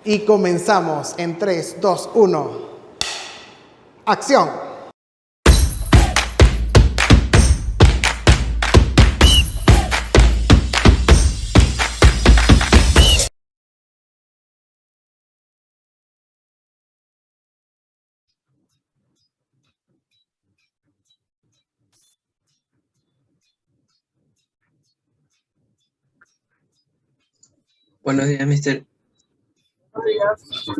Y comenzamos en 3, 2, 1. ¡Acción! Buenos días, mister. Buenos días.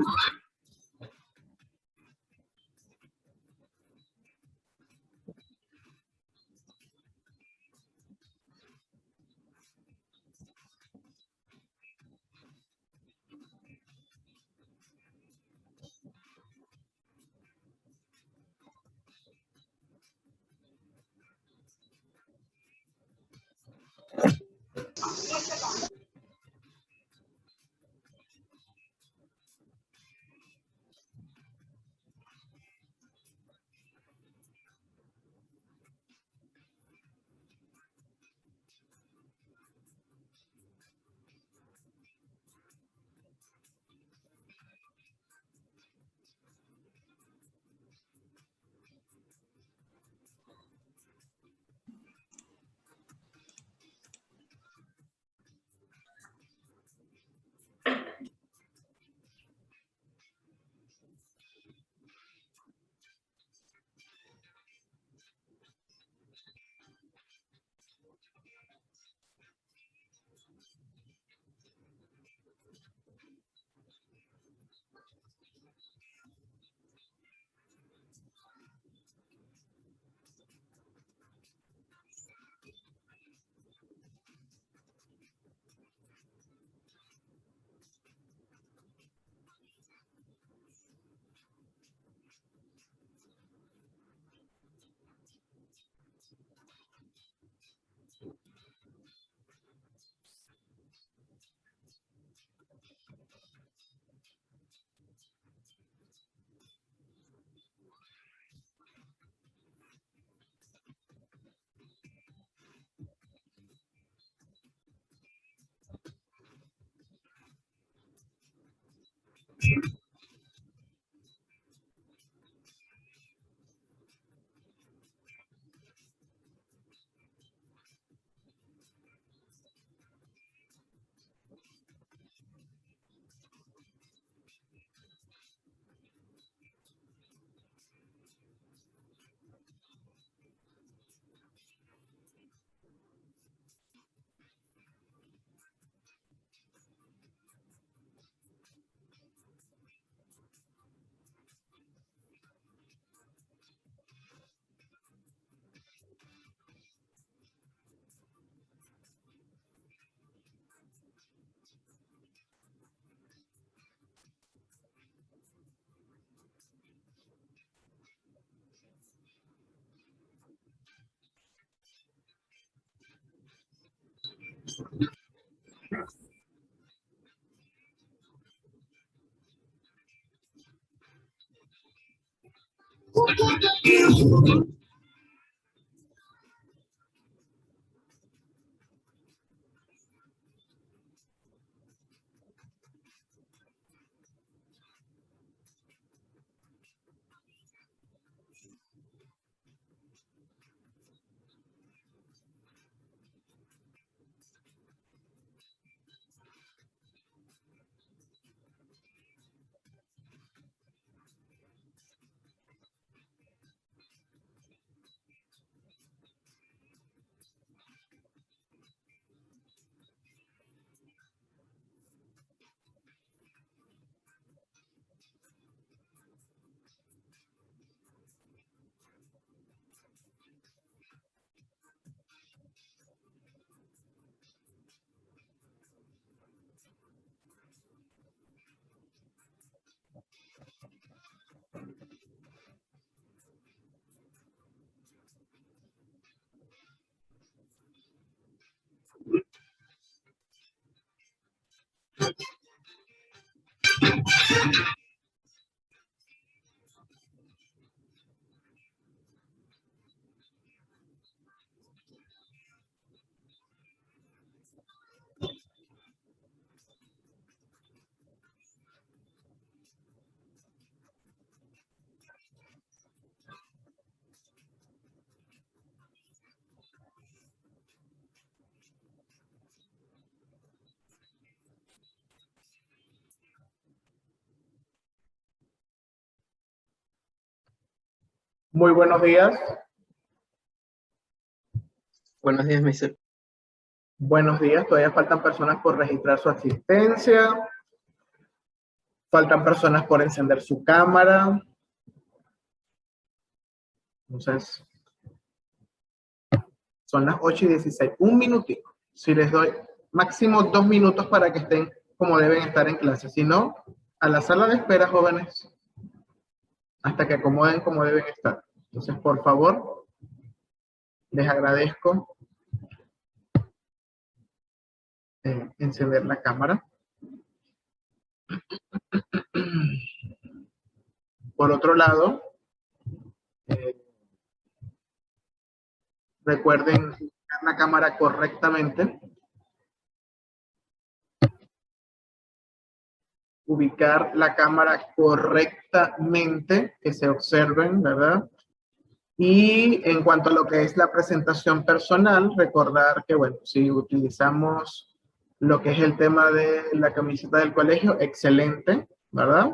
Muy buenos días. Buenos días, mister. Buenos días. Todavía faltan personas por registrar su asistencia. Faltan personas por encender su cámara. Entonces, son las 8:16. Un minutico. Si les doy máximo 2 minutos para que estén como deben estar en clase. Si no, a la sala de espera, jóvenes, hasta que acomoden como deben estar. Entonces, por favor, les agradezco encender la cámara. Por otro lado, recuerden ubicar la cámara correctamente. Ubicar la cámara correctamente, que se observen, ¿verdad? Y en cuanto a lo que es la presentación personal, recordar que, bueno, si utilizamos lo que es el tema de la camiseta del colegio, excelente, ¿verdad?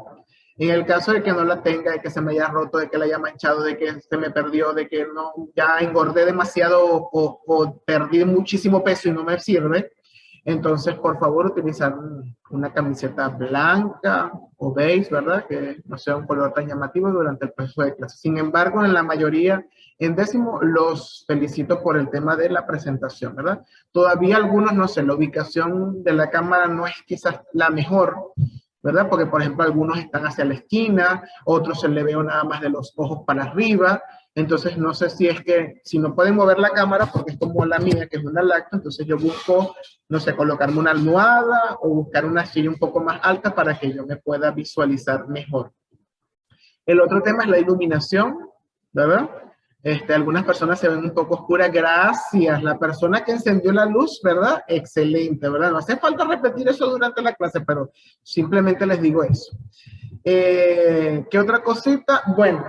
En el caso de que no la tenga, de que se me haya roto, de que la haya manchado, de que se me perdió, de que no, ya engordé demasiado o perdí muchísimo peso y no me sirve, entonces por favor utilizar una camiseta blanca o beige, ¿verdad? Que no sea un color tan llamativo durante el proceso de clase. Sin embargo, en la mayoría, en décimo, los felicito por el tema de la presentación, ¿verdad? Todavía algunos, no sé, la ubicación de la cámara no es quizás la mejor, ¿verdad? Porque, por ejemplo, algunos están hacia la esquina, otros se le veo nada más de los ojos para arriba. Entonces, no sé si es que, si no pueden mover la cámara, porque es como la mía, que es una lacto, entonces yo busco, no sé, colocarme una almohada o buscar una silla un poco más alta para que yo me pueda visualizar mejor. El otro tema es la iluminación, ¿verdad? Algunas personas se ven un poco oscuras. Gracias. La persona que encendió la luz, ¿verdad? Excelente, ¿verdad? No hace falta repetir eso durante la clase, pero simplemente les digo eso. ¿Qué otra cosita? Bueno,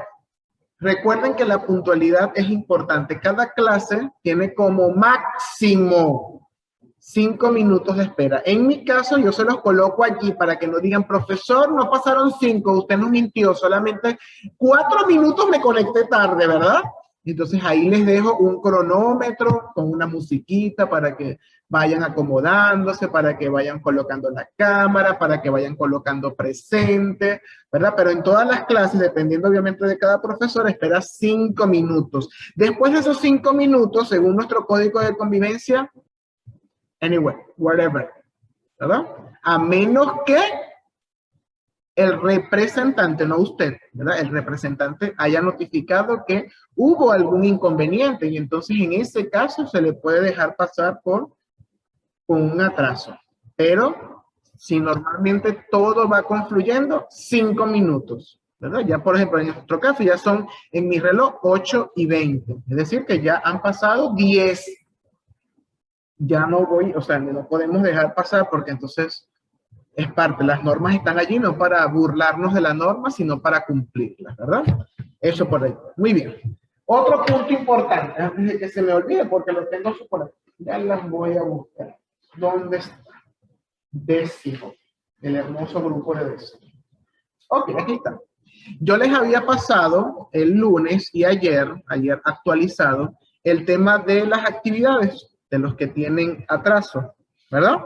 recuerden que la puntualidad es importante. Cada clase tiene como máximo 5 minutos de espera. En mi caso, yo se los coloco allí para que no digan, profesor, no pasaron 5, usted nos mintió, solamente 4 minutos me conecté tarde, ¿verdad? Entonces ahí les dejo un cronómetro con una musiquita para que vayan acomodándose, para que vayan colocando la cámara, para que vayan colocando presente, ¿verdad? Pero en todas las clases, dependiendo obviamente de cada profesor, espera 5 minutos. Después de esos 5 minutos, según nuestro código de convivencia, anyway, whatever, ¿verdad? A menos que el representante, no usted, ¿verdad? El representante haya notificado que hubo algún inconveniente y entonces en ese caso se le puede dejar pasar con un atraso. Pero si normalmente todo va confluyendo, 5 minutos, ¿verdad? Ya por ejemplo en nuestro caso ya son en mi reloj 8:20, es decir que ya han pasado 10. Ya no voy, o sea, no podemos dejar pasar porque entonces es parte, las normas están allí no para burlarnos de la norma, sino para cumplirlas, ¿verdad? Eso por ahí. Muy bien. Otro punto importante, antes de que se me olvide, porque lo tengo por aquí. Ya las voy a buscar. ¿Dónde está? Décimo. El hermoso grupo de décimo. Ok, aquí está. Yo les había pasado el lunes y ayer actualizado, el tema de las actividades de los que tienen atraso, ¿verdad?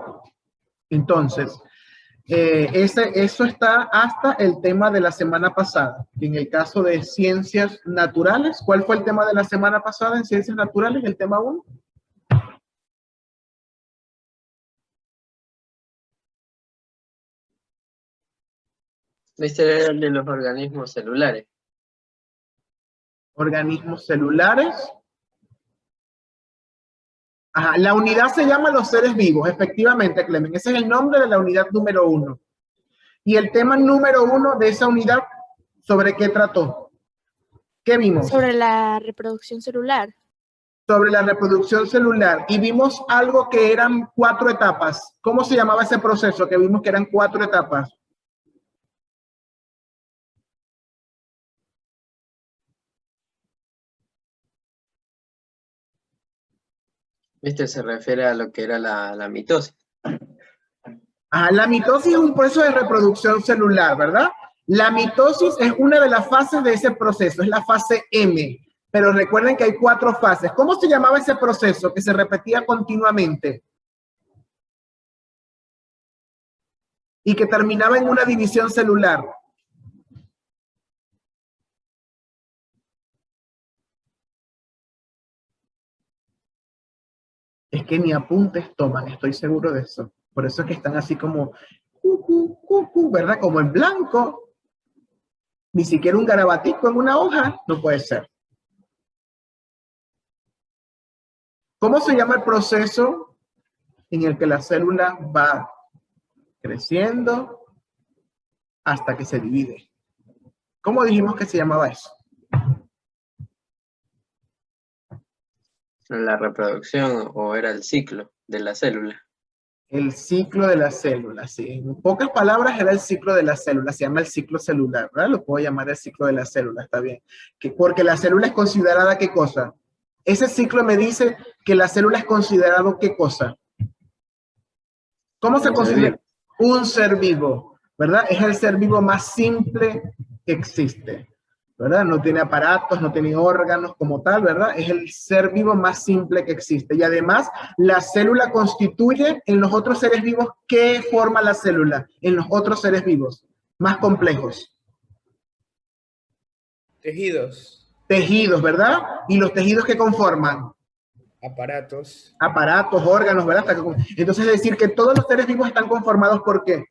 Entonces, eso está hasta el tema de la semana pasada. En el caso de ciencias naturales, ¿cuál fue el tema de la semana pasada en ciencias naturales? El tema 1. Mister, era el de los organismos celulares. Organismos celulares. Ajá, la unidad se llama los seres vivos, efectivamente, Clemen. Ese es el nombre de la unidad número 1. Y el tema número 1 de esa unidad, ¿sobre qué trató? ¿Qué vimos? Sobre la reproducción celular. Sobre la reproducción celular. Y vimos algo que eran 4 etapas. ¿Cómo se llamaba ese proceso que vimos que eran 4 etapas? Mister, se refiere a lo que era la mitosis. La mitosis es un proceso de reproducción celular, ¿verdad? La mitosis es una de las fases de ese proceso, es la fase M. Pero recuerden que hay 4 fases. ¿Cómo se llamaba ese proceso que se repetía continuamente? Y que terminaba en una división celular. Es que ni apuntes toman, estoy seguro de eso. Por eso es que están así como, ¿verdad? Como en blanco. Ni siquiera un garabatico en una hoja, no puede ser. ¿Cómo se llama el proceso en el que la célula va creciendo hasta que se divide? ¿Cómo dijimos que se llamaba eso? La reproducción o era el ciclo de la célula. El ciclo de la célula, sí. En pocas palabras era el ciclo de la célula, se llama el ciclo celular, ¿verdad? Lo puedo llamar el ciclo de la célula, está bien. Porque la célula es considerada, ¿qué cosa? Ese ciclo me dice que la célula es considerado, ¿qué cosa? ¿Cómo se considera? Un ser vivo, ¿verdad? Es el ser vivo más simple que existe, ¿verdad? No tiene aparatos, no tiene órganos como tal, ¿verdad? Es el ser vivo más simple que existe. Y además, la célula constituye en los otros seres vivos, ¿qué forma la célula? En los otros seres vivos más complejos. Tejidos. Tejidos, ¿verdad? ¿Y los tejidos qué conforman? Aparatos. Aparatos, órganos, ¿verdad? Entonces, es decir que todos los seres vivos están conformados ¿por qué?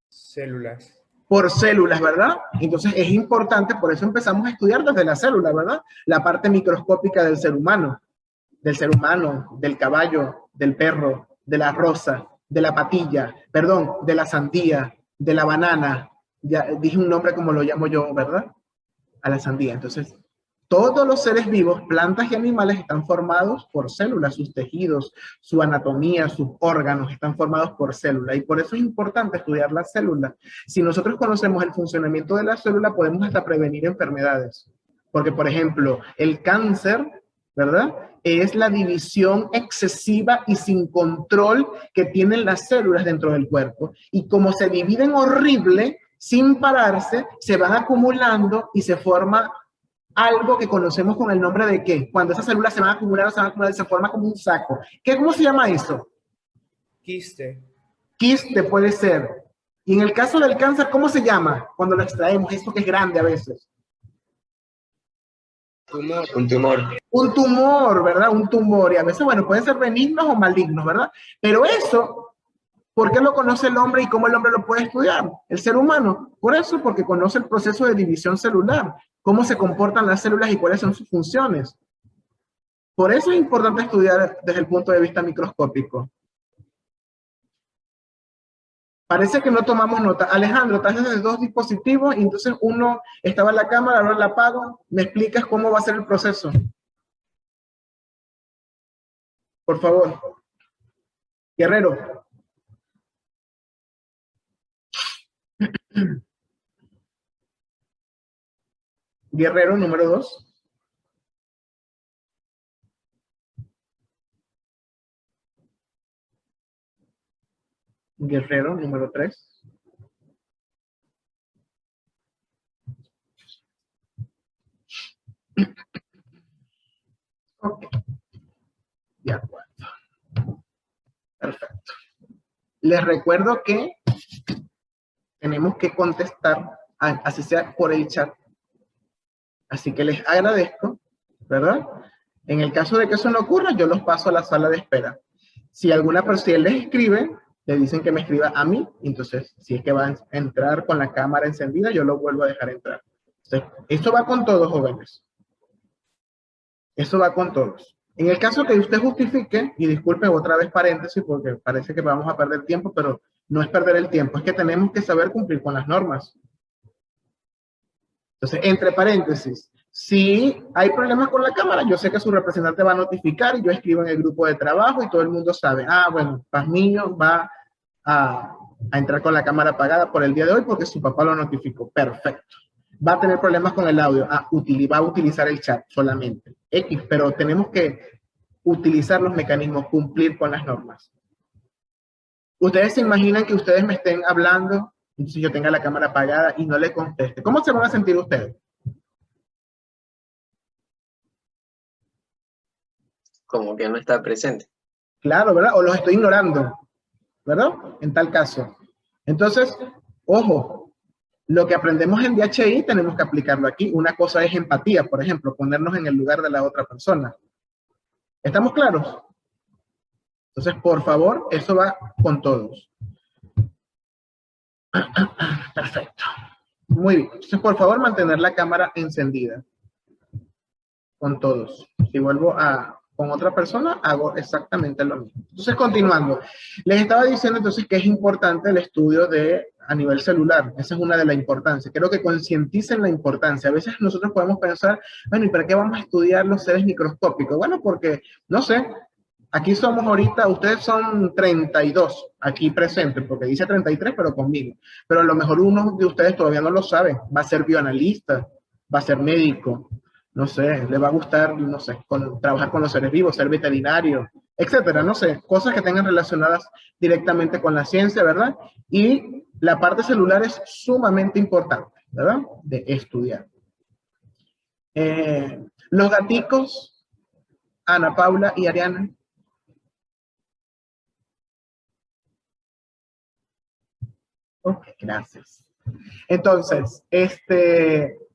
Células. Por células, ¿verdad? Entonces es importante, por eso empezamos a estudiar desde la célula, ¿verdad? La parte microscópica del ser humano, del caballo, del perro, de la rosa, de la patilla, perdón, de la sandía, de la banana. Ya dije un nombre como lo llamo yo, ¿verdad? A la sandía. Entonces, todos los seres vivos, plantas y animales, están formados por células, sus tejidos, su anatomía, sus órganos están formados por células. Y por eso es importante estudiar la célula. Si nosotros conocemos el funcionamiento de la célula, podemos hasta prevenir enfermedades. Porque, por ejemplo, el cáncer, ¿verdad? Es la división excesiva y sin control que tienen las células dentro del cuerpo. Y como se dividen horrible, sin pararse, se van acumulando y se forma algo que conocemos con el nombre de ¿qué? Cuando esas células se van a acumular, se forma como un saco. ¿Cómo se llama eso? Quiste. Quiste puede ser. Y en el caso del cáncer, ¿cómo se llama? Cuando lo extraemos, esto que es grande a veces. Tumor. Un tumor. Un tumor, ¿verdad? Un tumor. Y a veces, bueno, pueden ser benignos o malignos, ¿verdad? Pero eso, ¿por qué lo conoce el hombre y cómo el hombre lo puede estudiar? El ser humano. Por eso, porque conoce el proceso de división celular, cómo se comportan las células y cuáles son sus funciones. Por eso es importante estudiar desde el punto de vista microscópico. Parece que no tomamos nota. Alejandro, estás desde 2 dispositivos y entonces uno estaba en la cámara, ahora la apago. ¿Me explicas cómo va a ser el proceso? Por favor. Guerrero. Guerrero número 2. Guerrero número 3. Ok. De acuerdo. Perfecto. Les recuerdo que tenemos que contestar, así sea por el chat. Así que les agradezco, ¿verdad? En el caso de que eso no ocurra, yo los paso a la sala de espera. Si alguna persona les escribe, le dicen que me escriba a mí, entonces si es que va a entrar con la cámara encendida, yo lo vuelvo a dejar entrar. Entonces, esto va con todos, jóvenes. Eso va con todos. En el caso que usted justifique, y disculpe otra vez paréntesis, porque parece que vamos a perder tiempo, pero no es perder el tiempo, es que tenemos que saber cumplir con las normas. Entonces, entre paréntesis, si hay problemas con la cámara, yo sé que su representante va a notificar y yo escribo en el grupo de trabajo y todo el mundo sabe, bueno, Pazmiño va a entrar con la cámara apagada por el día de hoy porque su papá lo notificó. Perfecto. Va a tener problemas con el audio. Va a utilizar el chat solamente. Pero tenemos que utilizar los mecanismos, cumplir con las normas. Ustedes se imaginan que ustedes me estén hablando entonces yo tenga la cámara apagada y no le conteste. ¿Cómo se van a sentir ustedes? Como que no está presente. Claro, ¿verdad? O los estoy ignorando, ¿verdad? En tal caso. Entonces, ojo, lo que aprendemos en DHI tenemos que aplicarlo aquí. Una cosa es empatía, por ejemplo, ponernos en el lugar de la otra persona. ¿Estamos claros? Entonces, por favor, eso va con todos. Perfecto. Muy bien. Entonces, por favor, mantener la cámara encendida. Con todos. Si vuelvo con otra persona, hago exactamente lo mismo. Entonces, continuando. Les estaba diciendo entonces que es importante el estudio a nivel celular. Esa es una de las importancias. Quiero que concienticen la importancia. A veces nosotros podemos pensar, bueno, ¿y para qué vamos a estudiar los seres microscópicos? Bueno, porque, no sé, aquí somos ahorita, ustedes son 32 aquí presentes, porque dice 33, pero conmigo. Pero a lo mejor uno de ustedes todavía no lo sabe. Va a ser bioanalista, va a ser médico, no sé, le va a gustar, no sé, trabajar con los seres vivos, ser veterinario, etcétera, no sé, cosas que tengan relacionadas directamente con la ciencia, ¿verdad? Y la parte celular es sumamente importante, ¿verdad? De estudiar. Los gaticos, Ana Paula y Ariana. Ok, gracias. Entonces, es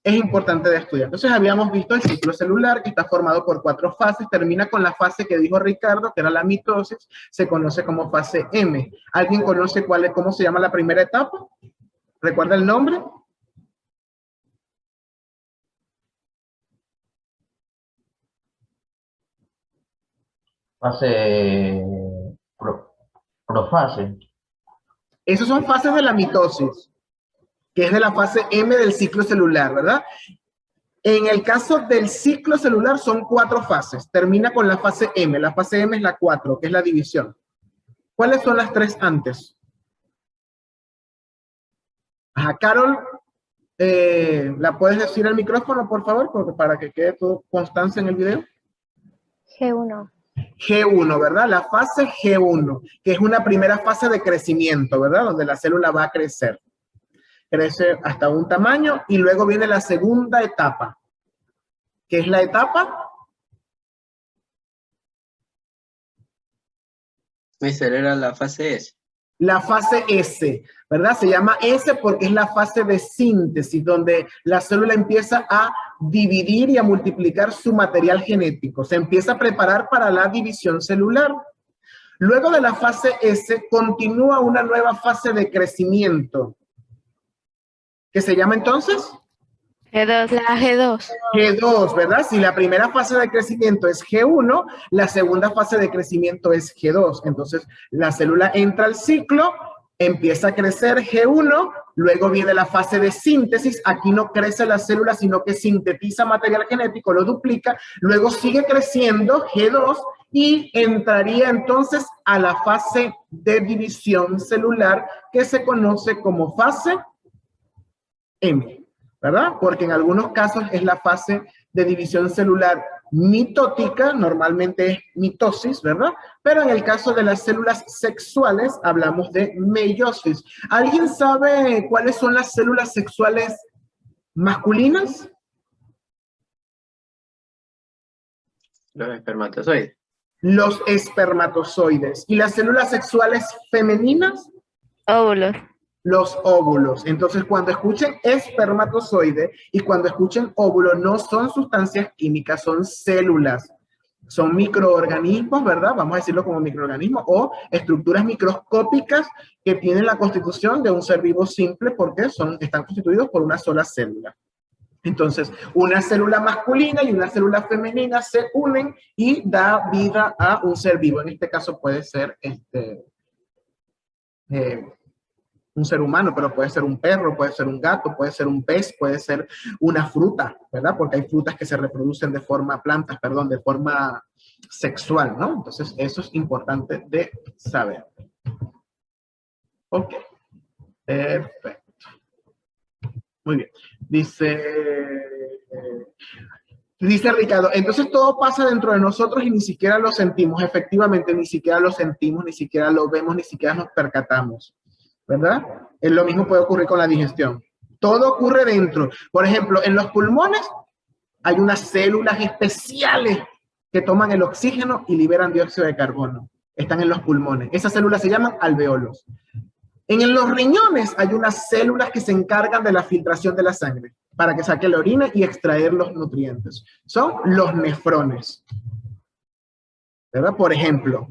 importante de estudiar. Entonces, habíamos visto el ciclo celular que está formado por 4 fases. Termina con la fase que dijo Ricardo, que era la mitosis. Se conoce como fase M. ¿Alguien conoce cómo se llama la primera etapa? ¿Recuerda el nombre? Fase profase. Esas son fases de la mitosis, que es de la fase M del ciclo celular, ¿verdad? En el caso del ciclo celular son 4 fases. Termina con la fase M. La fase M es la 4, que es la división. ¿Cuáles son las 3 antes? Ajá, Carol, ¿la puedes decir al micrófono, por favor? Para que quede todo constancia en el video. G1. G1, ¿verdad? La fase G1, que es una primera fase de crecimiento, ¿verdad? Donde la célula va a crecer. Crece hasta un tamaño y luego viene la segunda etapa, que es la etapa. Mister, era la fase S. La fase S, ¿verdad? Se llama S porque es la fase de síntesis, donde la célula empieza a dividir y a multiplicar su material genético. Se empieza a preparar para la división celular. Luego de la fase S, continúa una nueva fase de crecimiento, que se llama entonces G2. La G2. G2, ¿verdad? Si la primera fase de crecimiento es G1, la segunda fase de crecimiento es G2. Entonces, la célula entra al ciclo, empieza a crecer G1, luego viene la fase de síntesis. Aquí no crece la célula, sino que sintetiza material genético, lo duplica, luego sigue creciendo G2 y entraría entonces a la fase de división celular, que se conoce como fase M. ¿Verdad? Porque en algunos casos es la fase de división celular mitótica, normalmente es mitosis, ¿verdad? Pero en el caso de las células sexuales hablamos de meiosis. ¿Alguien sabe cuáles son las células sexuales masculinas? Los espermatozoides. Los espermatozoides. ¿Y las células sexuales femeninas? Óvulos. Los óvulos. Entonces, cuando escuchen espermatozoide y cuando escuchen óvulo, no son sustancias químicas, son células. Son microorganismos, ¿verdad? Vamos a decirlo como microorganismos o estructuras microscópicas que tienen la constitución de un ser vivo simple porque están constituidos por una sola célula. Entonces, una célula masculina y una célula femenina se unen y da vida a un ser vivo. En este caso puede ser un ser humano, pero puede ser un perro, puede ser un gato, puede ser un pez, puede ser una fruta, ¿verdad? Porque hay frutas que se reproducen de forma sexual, ¿no? Entonces, eso es importante de saber. Ok. Perfecto. Muy bien. Dice Ricardo, entonces todo pasa dentro de nosotros y ni siquiera lo sentimos. Efectivamente, ni siquiera lo sentimos, ni siquiera lo vemos, ni siquiera nos percatamos. ¿Verdad? Lo mismo puede ocurrir con la digestión. Todo ocurre dentro. Por ejemplo, en los pulmones hay unas células especiales que toman el oxígeno y liberan dióxido de carbono. Están en los pulmones. Esas células se llaman alveolos. En los riñones hay unas células que se encargan de la filtración de la sangre para que saque la orina y extraer los nutrientes. Son los nefrones, ¿verdad? Por ejemplo.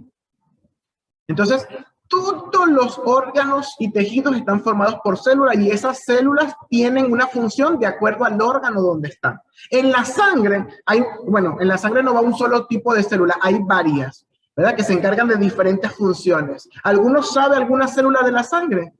Entonces, todos los órganos y tejidos están formados por células y esas células tienen una función de acuerdo al órgano donde están. En la sangre en la sangre no va un solo tipo de célula, hay varias, ¿verdad? Que se encargan de diferentes funciones. ¿Alguno sabe alguna célula de la sangre?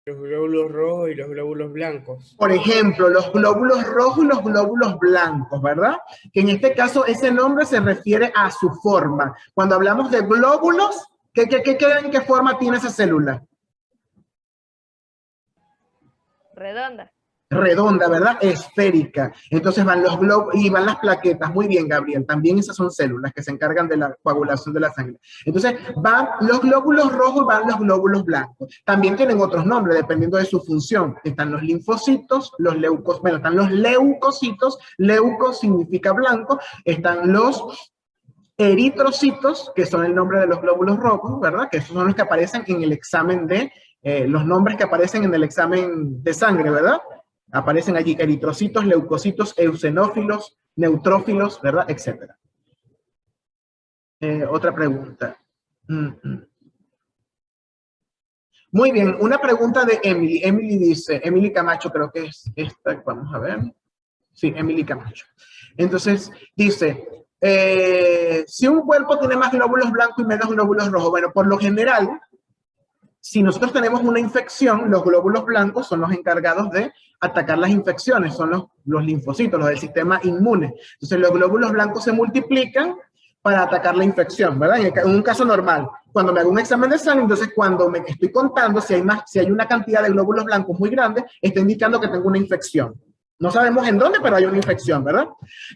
Los glóbulos rojos y los glóbulos blancos. Por ejemplo, los glóbulos rojos y los glóbulos blancos, ¿verdad? Que en este caso ese nombre se refiere a su forma. Cuando hablamos de glóbulos, ¿qué forma tiene esa célula? Redonda. Redonda, ¿verdad? Esférica. Entonces van los glóbulos y van las plaquetas. Muy bien, Gabriel. También esas son células que se encargan de la coagulación de la sangre. Entonces van los glóbulos rojos y van los glóbulos blancos. También tienen otros nombres dependiendo de su función. Están los linfocitos, los leucocitos. Bueno, están los leucocitos. Leuco significa blanco. Están los eritrocitos, que son el nombre de los glóbulos rojos, ¿verdad? Que esos son los que aparecen en el examen de, los nombres que aparecen en el examen de sangre, ¿verdad? Aparecen allí eritrocitos, leucocitos, eosinófilos, neutrófilos, ¿verdad? Etcétera. Otra pregunta. Muy bien, una pregunta de Emily. Emily dice, Emily Camacho creo que es esta, vamos a ver. Sí, Emily Camacho. Entonces, dice, si un cuerpo tiene más glóbulos blancos y menos glóbulos rojos, bueno, por lo general, si nosotros tenemos una infección, los glóbulos blancos son los encargados de atacar las infecciones, son los linfocitos, los del sistema inmune. Entonces los glóbulos blancos se multiplican para atacar la infección, ¿verdad? En un caso normal, cuando me hago un examen de sangre, entonces cuando me estoy contando si hay una cantidad de glóbulos blancos muy grande, está indicando que tengo una infección. No sabemos en dónde, pero hay una infección, ¿verdad?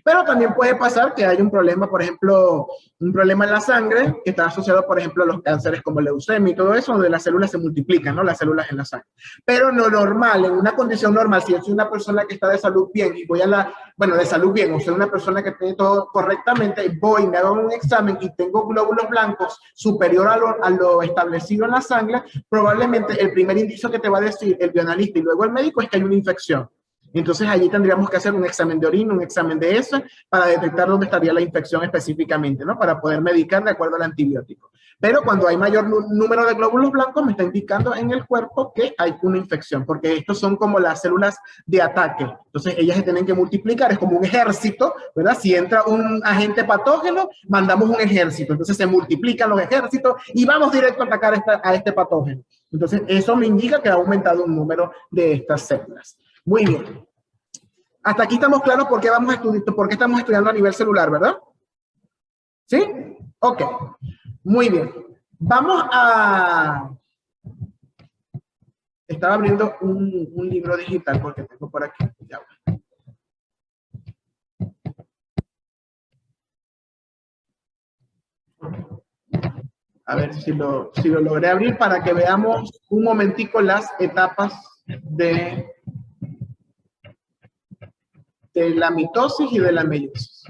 Pero también puede pasar que hay un problema, por ejemplo, un problema en la sangre que está asociado, por ejemplo, a los cánceres como leucemia y todo eso, donde las células se multiplican, ¿no? Las células en la sangre. Pero lo normal, en una condición normal, si yo soy una persona que está de salud bien y voy de salud bien, o soy una persona que tiene todo correctamente, voy, me hago un examen y tengo glóbulos blancos superior a lo establecido en la sangre, probablemente el primer indicio que te va a decir el bioanalista y luego el médico es que hay una infección. Entonces allí tendríamos que hacer un examen de orina, un examen de heces para detectar dónde estaría la infección específicamente, ¿no? Para poder medicar de acuerdo al antibiótico. Pero cuando hay mayor número de glóbulos blancos me está indicando en el cuerpo que hay una infección, porque estos son como las células de ataque. Entonces ellas se tienen que multiplicar, es como un ejército, ¿verdad? Si entra un agente patógeno, mandamos un ejército. Entonces se multiplican los ejércitos y vamos directo a atacar a este patógeno. Entonces eso me indica que ha aumentado un número de estas células. Muy bien. Hasta aquí estamos claros por qué estamos estudiando a nivel celular, ¿verdad? ¿Sí? Ok. Muy bien. Vamos a... Estaba abriendo un libro digital porque tengo por aquí. Ya. A ver si lo logré abrir para que veamos un momentico las etapas de la mitosis y de la meiosis.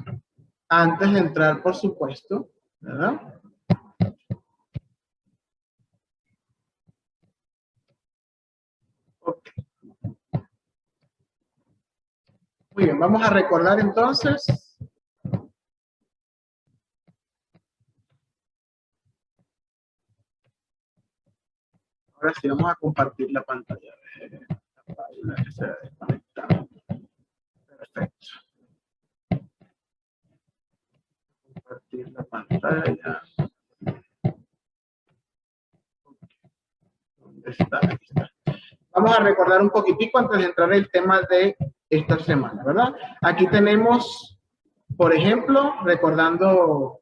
Antes de entrar, por supuesto, ¿verdad? Okay. Muy bien, vamos a recordar entonces. Ahora sí, vamos a compartir la pantalla. La página que se ha desconectado. Perfecto. Compartir la pantalla. ¿Dónde está? Aquí está. Vamos a recordar un poquitico antes de entrar en el tema de esta semana, ¿verdad? Aquí tenemos, por ejemplo, recordando,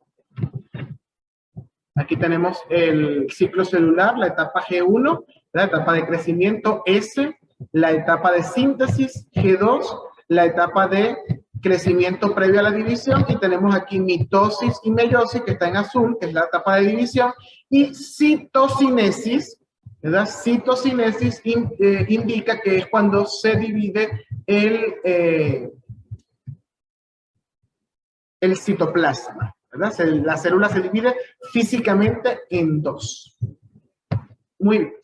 aquí tenemos el ciclo celular, la etapa G1, la etapa de crecimiento S, la etapa de síntesis G2, la etapa de crecimiento previo a la división, y tenemos aquí mitosis y meiosis, que está en azul, que es la etapa de división, y citocinesis, ¿verdad? Citocinesis indica que es cuando se divide el citoplasma, ¿verdad? La célula se divide físicamente en dos. Muy bien.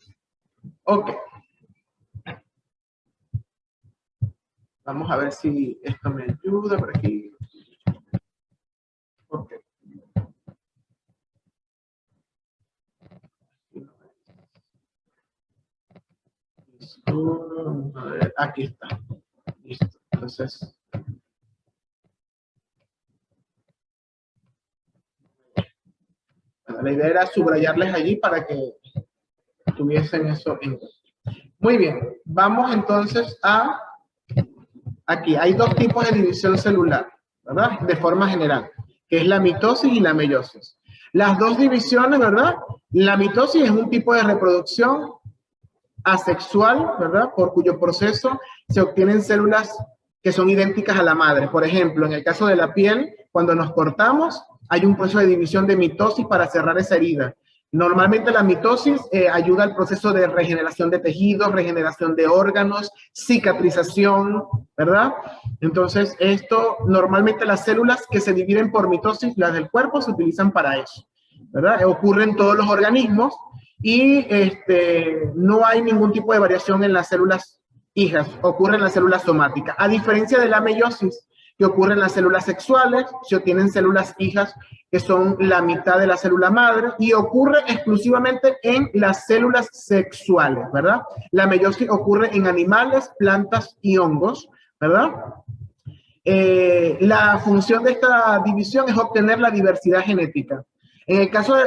Ok. Vamos a ver si esto me ayuda por aquí. Ok. Listo. A ver, aquí está. Listo. Entonces. Bueno, la idea era subrayarles allí para que tuviesen eso en cuenta. Muy bien. Vamos entonces a... Aquí hay dos tipos de división celular, ¿verdad? De forma general, que es la mitosis y la meiosis. Las dos divisiones, ¿verdad? La mitosis es un tipo de reproducción asexual, ¿verdad? Por cuyo proceso se obtienen células que son idénticas a la madre. Por ejemplo, en el caso de la piel, cuando nos cortamos, hay un proceso de división de mitosis para cerrar esa herida. Normalmente la mitosis ayuda al proceso de regeneración de tejidos, regeneración de órganos, cicatrización, ¿verdad? Entonces, normalmente las células que se dividen por mitosis, las del cuerpo, se utilizan para eso, ¿verdad? Ocurre en todos los organismos y no hay ningún tipo de variación en las células hijas, ocurre en las células somáticas. A diferencia de la meiosis, que ocurre en las células sexuales, se obtienen células hijas que son la mitad de la célula madre, y ocurre exclusivamente en las células sexuales, ¿verdad? La meiosis ocurre en animales, plantas y hongos, ¿verdad? La función de esta división es obtener la diversidad genética. En el caso de...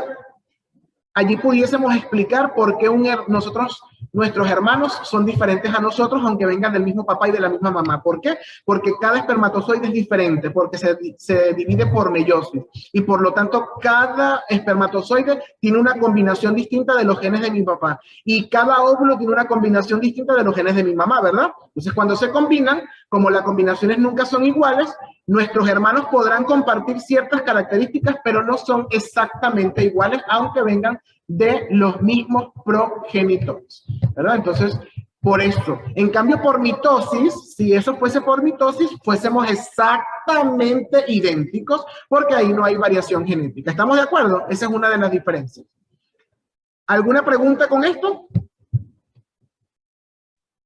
Allí pudiésemos explicar por qué nuestros hermanos son diferentes a nosotros, aunque vengan del mismo papá y de la misma mamá. ¿Por qué? Porque cada espermatozoide es diferente, porque se divide por meiosis. Y por lo tanto, cada espermatozoide tiene una combinación distinta de los genes de mi papá. Y cada óvulo tiene una combinación distinta de los genes de mi mamá, ¿verdad? Entonces, cuando se combinan, como las combinaciones nunca son iguales, nuestros hermanos podrán compartir ciertas características, pero no son exactamente iguales, aunque vengan de los mismos progenitores, ¿verdad? Entonces, por eso. En cambio, por mitosis, si eso fuese por mitosis, fuésemos exactamente idénticos, porque ahí no hay variación genética. ¿Estamos de acuerdo? Esa es una de las diferencias. ¿Alguna pregunta con esto?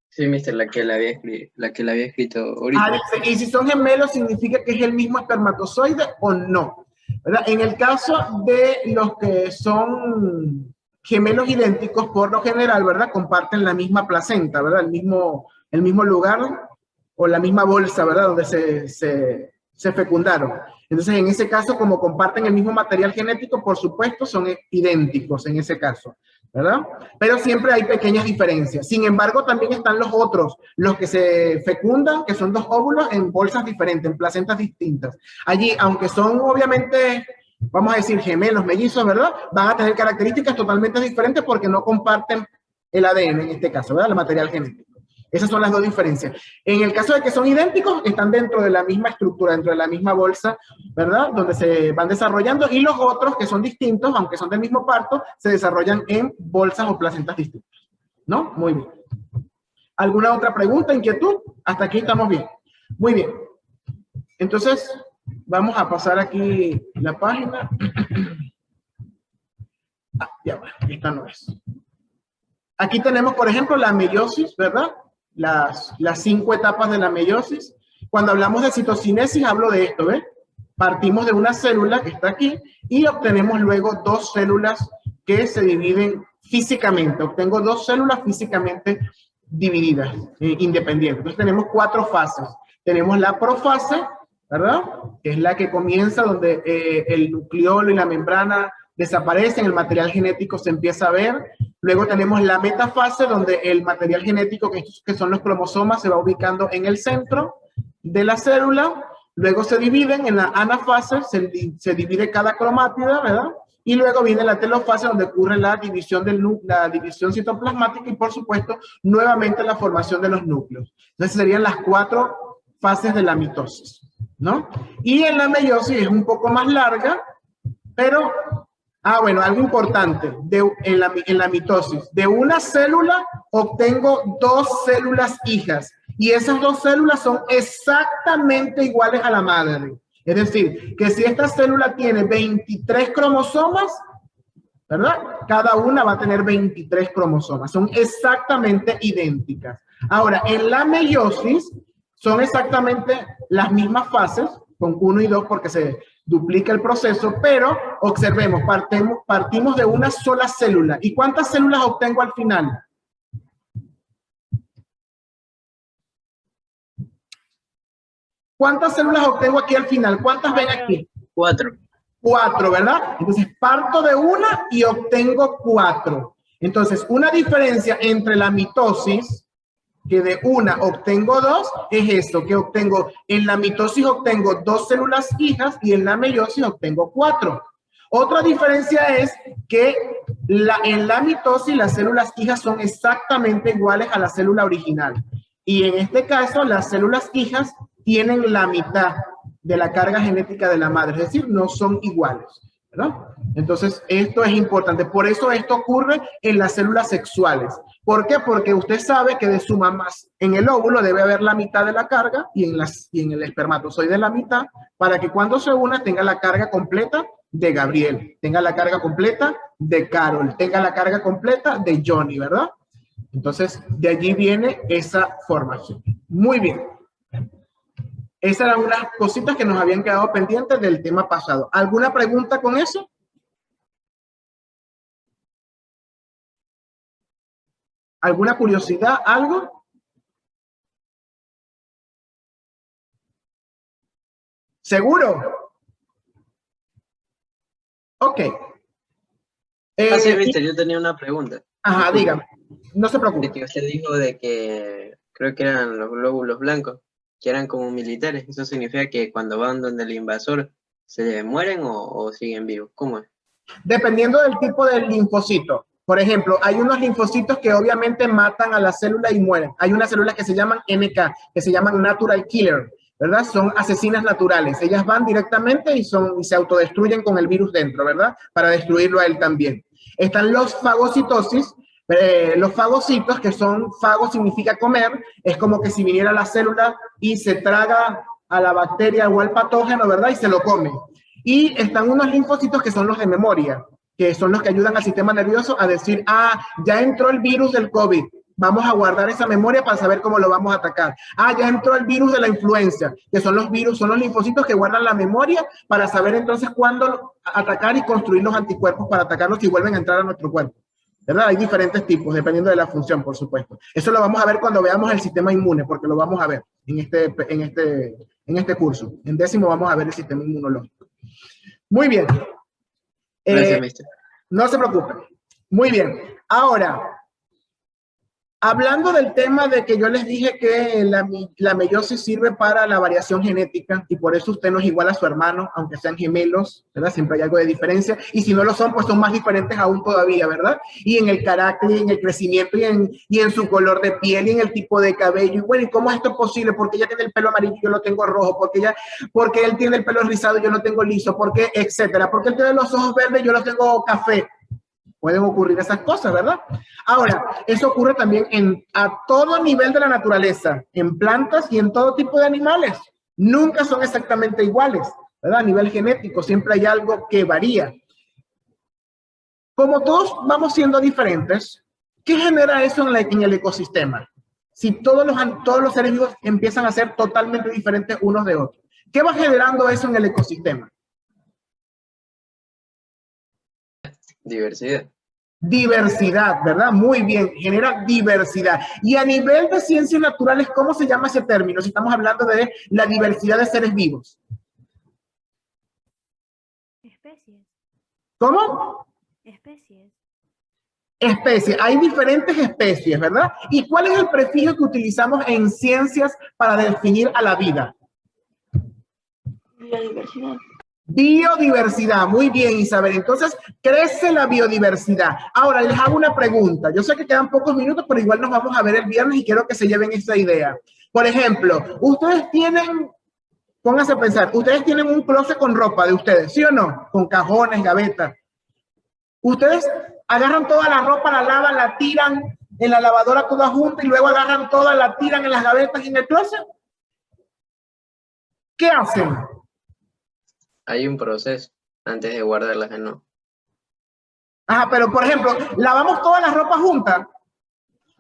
Sí, mister, la que le había escrito ahorita. Dice, y si son gemelos, ¿significa que es el mismo espermatozoide o no? ¿Verdad? En el caso de los que son gemelos idénticos, por lo general, ¿verdad? Comparten la misma placenta, ¿verdad? El mismo lugar o la misma bolsa, ¿verdad? Donde se fecundaron. Entonces, en ese caso, como comparten el mismo material genético, por supuesto, son idénticos en ese caso, ¿verdad? Pero siempre hay pequeñas diferencias. Sin embargo, también están los otros, los que se fecundan, que son dos óvulos en bolsas diferentes, en placentas distintas. Allí, aunque son obviamente, vamos a decir, gemelos, mellizos, ¿verdad? Van a tener características totalmente diferentes porque no comparten el ADN en este caso, ¿verdad? El material genético. Esas son las dos diferencias. En el caso de que son idénticos, están dentro de la misma estructura, dentro de la misma bolsa, ¿verdad? Donde se van desarrollando, y los otros, que son distintos, aunque son del mismo parto, se desarrollan en bolsas o placentas distintas, ¿no? Muy bien. ¿Alguna otra pregunta, inquietud? Hasta aquí estamos bien. Muy bien. Entonces, vamos a pasar aquí la página. Ya va, esta no es. Aquí tenemos, por ejemplo, la meiosis, ¿verdad? Las 5 etapas de la meiosis. Cuando hablamos de citocinesis, hablo de esto, ¿ves? Partimos de una célula que está aquí y obtenemos luego dos células que se dividen físicamente. Obtengo dos células físicamente divididas, independientes. Entonces tenemos 4 fases. Tenemos la profase, ¿verdad? Que es la que comienza donde el nucleolo y la membrana desaparecen, el material genético se empieza a ver. Luego tenemos la metafase, donde el material genético, que son los cromosomas, se va ubicando en el centro de la célula. Luego se dividen en la anafase, se divide cada cromátida, ¿verdad? Y luego viene la telofase, donde ocurre la división citoplasmática y, por supuesto, nuevamente la formación de los núcleos. Entonces serían las 4 fases de la mitosis. ¿no? Y en la meiosis es un poco más larga, pero, bueno, algo importante, en la mitosis, de una célula obtengo 2 células hijas, y esas 2 células son exactamente iguales a la madre. Es decir, que si esta célula tiene 23 cromosomas, ¿verdad? Cada una va a tener 23 cromosomas, son exactamente idénticas. Ahora, en la meiosis son exactamente las mismas fases, con 1 y 2 porque se duplica el proceso, pero observemos, partimos de una sola célula. ¿Y cuántas células obtengo al final? ¿Cuántas células obtengo aquí al final? ¿Cuántas ven aquí? 4. 4, ¿verdad? Entonces parto de una y obtengo 4. Entonces, una diferencia entre la mitosis, que de una obtengo 2, es eso, que obtengo, en la mitosis obtengo 2 células hijas y en la meiosis obtengo 4. Otra diferencia es que en la mitosis las células hijas son exactamente iguales a la célula original. Y en este caso, las células hijas tienen la mitad de la carga genética de la madre, es decir, no son iguales, ¿verdad? Entonces, esto es importante. Por eso esto ocurre en las células sexuales. ¿Por qué? Porque usted sabe que de su mamá, en el óvulo debe haber la mitad de la carga y en el espermatozoide la mitad, para que cuando se una tenga la carga completa de Gabriel, tenga la carga completa de Carol, tenga la carga completa de Johnny, ¿verdad? Entonces, de allí viene esa formación. Muy bien. Esas eran unas cositas que nos habían quedado pendientes del tema pasado. ¿Alguna pregunta con eso? ¿Alguna curiosidad? ¿Algo? ¿Seguro? Ok. Sí, mister, yo tenía una pregunta. Ajá, dígame. No se De preocupe. que usted dijo de que creo que eran los glóbulos blancos, que eran como militares. ¿Eso significa que cuando van donde el invasor se mueren o siguen vivos? ¿Cómo es? Dependiendo del tipo de linfocito. Por ejemplo, hay unos linfocitos que obviamente matan a la célula y mueren. Hay unas células que se llaman NK, que se llaman Natural Killer, ¿verdad? Son asesinas naturales. Ellas van directamente y se autodestruyen con el virus dentro, ¿verdad? Para destruirlo a él también. Están los fagocitosis. Los fagocitos, que son, fago significa comer, es como que si viniera la célula y se traga a la bacteria o al patógeno, ¿verdad? Y se lo come. Y están unos linfocitos que son los de memoria, que son los que ayudan al sistema nervioso a decir, ya entró el virus del COVID, vamos a guardar esa memoria para saber cómo lo vamos a atacar. Ya entró el virus de la influenza, que son los virus, son los linfocitos que guardan la memoria para saber entonces cuándo atacar y construir los anticuerpos para atacarlos si vuelven a entrar a nuestro cuerpo. ¿Verdad? Hay diferentes tipos, dependiendo de la función, por supuesto. Eso lo vamos a ver cuando veamos el sistema inmune, porque lo vamos a ver en este curso. En 10º vamos a ver el sistema inmunológico. Muy bien. Gracias, mister. No se preocupe. Muy bien. Ahora, hablando del tema de que yo les dije que la meiosis sirve para la variación genética y por eso usted no es igual a su hermano, aunque sean gemelos, ¿verdad? Siempre hay algo de diferencia. Y si no lo son, pues son más diferentes aún todavía, ¿verdad? Y en el carácter, y en el crecimiento, y en su color de piel, y en el tipo de cabello. Y bueno, ¿y cómo es esto posible? Porque ella tiene el pelo amarillo y yo lo tengo rojo. Porque él tiene el pelo rizado y yo lo tengo liso. Porque, etcétera. Porque él tiene los ojos verdes y yo los tengo café. Pueden ocurrir esas cosas, ¿verdad? Ahora, eso ocurre también a todo nivel de la naturaleza, en plantas y en todo tipo de animales. Nunca son exactamente iguales, ¿verdad? A nivel genético, siempre hay algo que varía. Como todos vamos siendo diferentes, ¿qué genera eso en el ecosistema? Si todos los seres vivos empiezan a ser totalmente diferentes unos de otros, ¿qué va generando eso en el ecosistema? Diversidad. Diversidad, ¿verdad? Muy bien, genera diversidad. Y a nivel de ciencias naturales, ¿cómo se llama ese término? Si estamos hablando de la diversidad de seres vivos. Especies. ¿Cómo? Especies. Especie. Hay diferentes especies, ¿verdad? ¿Y cuál es el prefijo que utilizamos en ciencias para definir a la vida? Biodiversidad. Biodiversidad, muy bien, Isabel. Entonces, crece la biodiversidad. Ahora, les hago una pregunta. Yo sé que quedan pocos minutos, pero igual nos vamos a ver el viernes y quiero que se lleven esta idea. Por ejemplo, ustedes tienen pónganse a pensar, ustedes tienen un closet con ropa de ustedes, ¿sí o no? Con cajones, gavetas. Ustedes agarran toda la ropa, la lavan, la tiran en la lavadora toda junta y luego agarran toda, la tiran en las gavetas y en el closet. ¿Qué hacen? Hay un proceso antes de guardarlas en no. Ajá, pero por ejemplo, lavamos toda la ropa junta.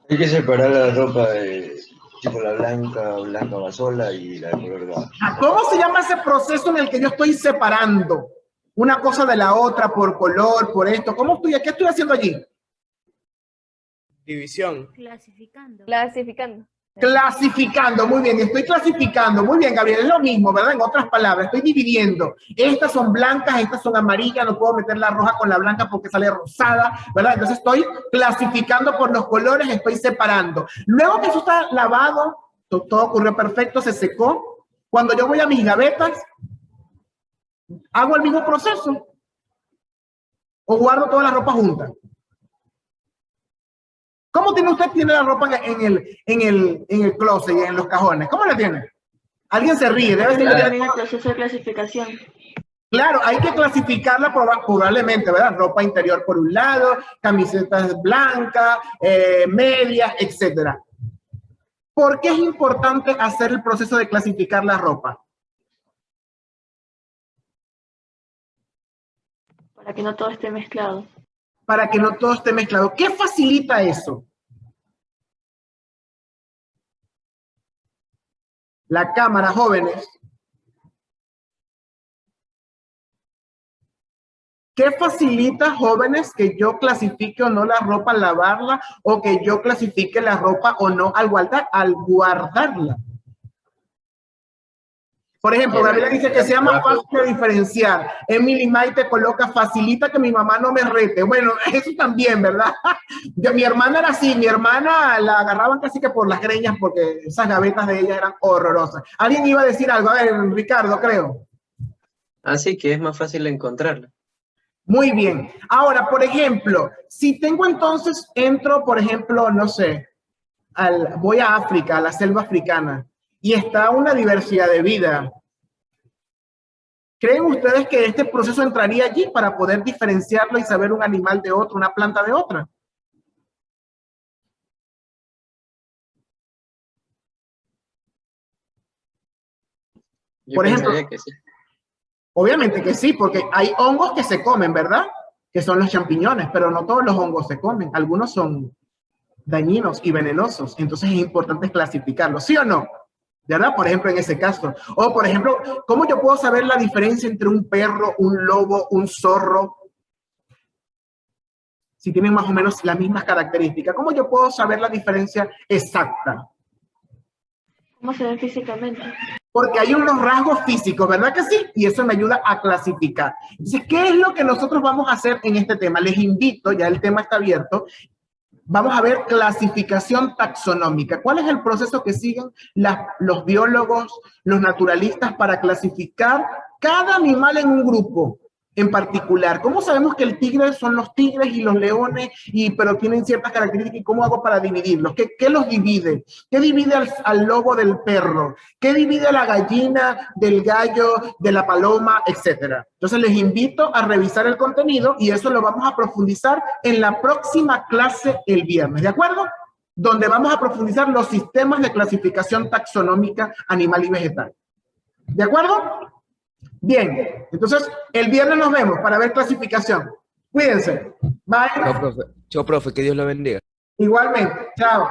Hay que separar la ropa de tipo la blanca va sola y la de color va. ¿Cómo se llama ese proceso en el que yo estoy separando una cosa de la otra por color, por esto? ¿Qué estoy haciendo allí? División. Clasificando. Clasificando. Clasificando, muy bien, estoy clasificando, muy bien, Gabriel, es lo mismo, ¿verdad? En otras palabras, estoy dividiendo. Estas son blancas, estas son amarillas, no puedo meter la roja con la blanca porque sale rosada, ¿verdad? Entonces estoy clasificando por los colores, estoy separando. Luego que eso está lavado, todo ocurrió perfecto, se secó. Cuando yo voy a mis gavetas, hago el mismo proceso o guardo toda la ropa junta. ¿Cómo tiene la ropa en el closet y en los cajones? ¿Cómo la tiene? Alguien se ríe, debe ser. También el proceso de clasificación. Claro, hay que clasificarla probablemente, ¿verdad? Ropa interior por un lado, camisetas blancas, medias, etcétera. ¿Por qué es importante hacer el proceso de clasificar la ropa? Para que no todo esté mezclado. Para que no todo esté mezclado. ¿Qué facilita eso? La cámara, jóvenes. ¿Qué facilita, jóvenes, que yo clasifique o no la ropa al lavarla o que yo clasifique la ropa o no al guardarla? Por ejemplo, Gabriela dice que sea más fácil de diferenciar. Emily Maite coloca, facilita que mi mamá no me rete. Bueno, eso también, ¿verdad? Mi hermana era así, mi hermana la agarraban casi que por las greñas porque esas gavetas de ella eran horrorosas. ¿Alguien iba a decir algo? A ver, Ricardo, creo. Así que es más fácil encontrarla. Muy bien. Ahora, por ejemplo, si tengo entonces, entro, por ejemplo, no sé, voy a África, a la selva africana, y está una diversidad de vida. ¿Creen ustedes que este proceso entraría allí para poder diferenciarlo y saber un animal de otro, una planta de otra? Yo Por ejemplo, pensaría que sí. obviamente que sí, porque hay hongos que se comen, ¿verdad? Que son los champiñones, pero no todos los hongos se comen. Algunos son dañinos y venenosos. Entonces es importante clasificarlos, ¿sí o no? ¿Verdad? Por ejemplo, en ese caso. O, por ejemplo, ¿cómo yo puedo saber la diferencia entre un perro, un lobo, un zorro? Si tienen más o menos las mismas características. ¿Cómo yo puedo saber la diferencia exacta? ¿Cómo se ven físicamente? Porque hay unos rasgos físicos, ¿verdad que sí? Y eso me ayuda a clasificar. Entonces, ¿qué es lo que nosotros vamos a hacer en este tema? Les invito, ya el tema está abierto. Vamos a ver clasificación taxonómica. ¿Cuál es el proceso que siguen los biólogos, los naturalistas para clasificar cada animal en un grupo en particular? ¿Cómo sabemos que el tigre son los tigres y los leones, pero tienen ciertas características? ¿Y cómo hago para dividirlos? ¿Qué los divide? ¿Qué divide al lobo del perro? ¿Qué divide a la gallina del gallo, de la paloma, etcétera? Entonces les invito a revisar el contenido y eso lo vamos a profundizar en la próxima clase el viernes, ¿de acuerdo? Donde vamos a profundizar los sistemas de clasificación taxonómica animal y vegetal. ¿De acuerdo? Bien, entonces el viernes nos vemos para ver clasificación. Cuídense. Bye. Chao, profe. Chao, profe. Que Dios lo bendiga. Igualmente. Chao.